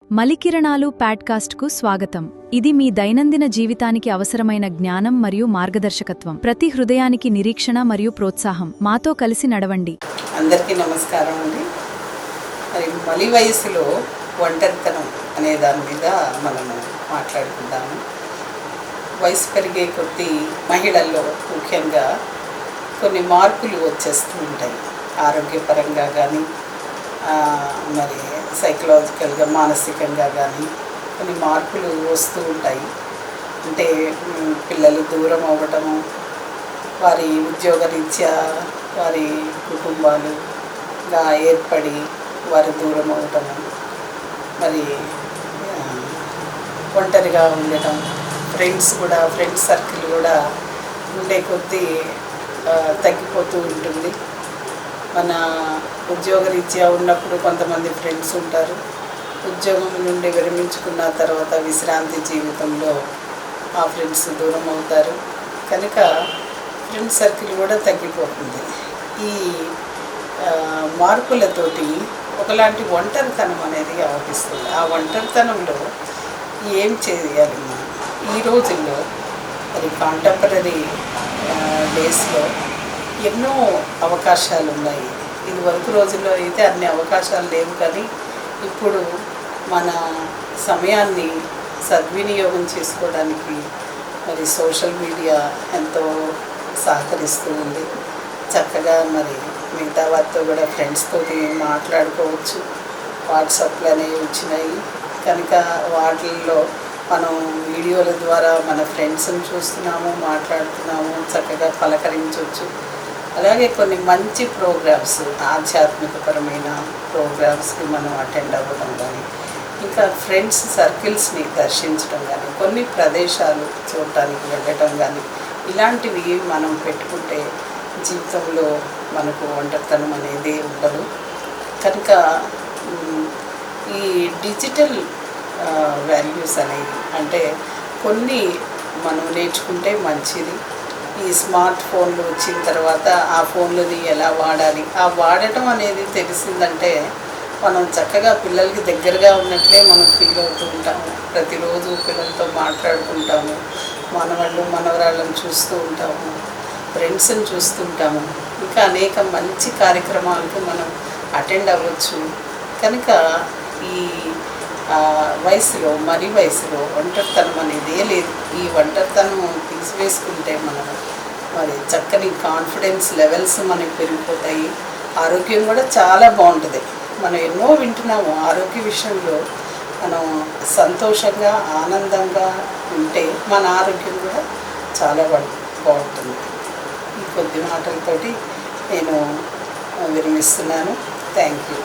మలికిరణాలు పాడ్కాస్ట్కు స్వాగతం. ఇది మీ దైనందిన జీవితానికి అవసరమైన జ్ఞానం మరియు మార్గదర్శకత్వం. ప్రతి హృదయానికి నిరీక్షణ మరియు ప్రోత్సాహం. మాతో కలిసి నడవండి. అందరికీ నమస్కారం అండి. మరి మలి వయసులో ఒంటరితనం అనే దాని మీద మనము మాట్లాడుకుందాము. వయసు పెరిగే కొద్దీ మహిళల్లో ముఖ్యంగా కొన్ని మార్పులు వచ్చేస్తూ ఉంటాయి. ఆరోగ్యపరంగా కానీ మరి సైకలాజికల్గా మానసికంగా కానీ కొన్ని మార్పులు వస్తూ ఉంటాయి. అంటే పిల్లలు దూరం అవ్వటము, వారి ఉద్యోగరీత్యా వారి కుటుంబాలుగా ఏర్పడి వారి దూరం అవ్వటము, మరి ఒంటరిగా ఉండటం, ఫ్రెండ్స్ సర్కిల్ కూడా ఉండే కొద్దీ తగ్గిపోతూ ఉంటుంది. మన ఉద్యోగరీత్యా ఉన్నప్పుడు కొంతమంది ఫ్రెండ్స్ ఉంటారు. ఉద్యోగం నుండి విరమించుకున్న తర్వాత విశ్రాంతి జీవితంలో ఆ ఫ్రెండ్స్ దూరం అవుతారు. కనుక ఫ్రెండ్ సర్కిల్ కూడా తగ్గిపోతుంది. ఈ మార్పులతోటి ఒకలాంటి ఒంటరితనం అనేది ఆవరిస్తుంది. ఆ ఒంటరితనంలో ఏం చేయాలి మనం ఈ రోజుల్లో? మరి కాంటెంపరీ డేస్లో ఎన్నో అవకాశాలు ఉన్నాయి. ఇది వరకు రోజుల్లో అయితే అన్ని అవకాశాలు లేవు, కానీ ఇప్పుడు మన సమయాన్ని సద్వినియోగం చేసుకోవడానికి మరి సోషల్ మీడియా ఎంతో సహకరిస్తూ ఉంది. చక్కగా మరి మిగతా వారితో కూడా ఫ్రెండ్స్తో మాట్లాడుకోవచ్చు. వాట్సాప్లు అనేవి వచ్చినాయి కనుక వాటిల్లో మనం వీడియోల ద్వారా మన ఫ్రెండ్స్ని చూస్తున్నాము, మాట్లాడుతున్నాము, చక్కగా పలకరించవచ్చు. అలాగే కొన్ని మంచి ప్రోగ్రామ్స్, ఆధ్యాత్మికపరమైన ప్రోగ్రామ్స్కి మనం అటెండ్ అవ్వడం కానీ, ఇంకా ఫ్రెండ్స్ సర్కిల్స్ని దర్శించడం కానీ, కొన్ని ప్రదేశాలు చూడటానికి వెళ్ళటం కానీ, ఇలాంటివి మనం పెట్టుకుంటే జీవితంలో మనకు ఒంటరితనం అనేది ఉండదు. కనుక ఈ డిజిటల్ వాల్యూస్ అనేవి అంటే కొన్ని మనం నేర్చుకుంటే మంచిది. ఈ స్మార్ట్ ఫోన్లు వచ్చిన తర్వాత ఆ ఫోన్లని ఎలా వాడాలి, ఆ వాడటం అనేది తెలిసిందంటే మనం చక్కగా పిల్లలకి దగ్గరగా ఉన్నట్లే మనం ఫీల్ అవుతూ ఉంటాము. ప్రతిరోజు పిల్లలతో మాట్లాడుకుంటాము, మనవరాళ్ళని చూస్తూ ఉంటాము, ఫ్రెండ్స్ని చూస్తుంటాము. ఇంకా అనేక మంచి కార్యక్రమాలకు మనం అటెండ్ అవ్వచ్చు. కనుక ఈ వయసులో ఒంటరితనం అనేది లేదు. ఈ ఒంటరితనం తీసివేసుకుంటే మనం మరి చక్కని కాన్ఫిడెన్స్ లెవెల్స్ మనకి పెరిగిపోతాయి. ఆరోగ్యం కూడా చాలా బాగుంటుంది. మనం ఎన్నో వింటున్నాము. ఆరోగ్య విషయంలో మనం సంతోషంగా ఆనందంగా ఉంటే మన ఆరోగ్యం కూడా చాలా బాగుంటుంది. ఈ కొద్ది మాటలతోటి నేను విరమిస్తున్నాను. Thank you.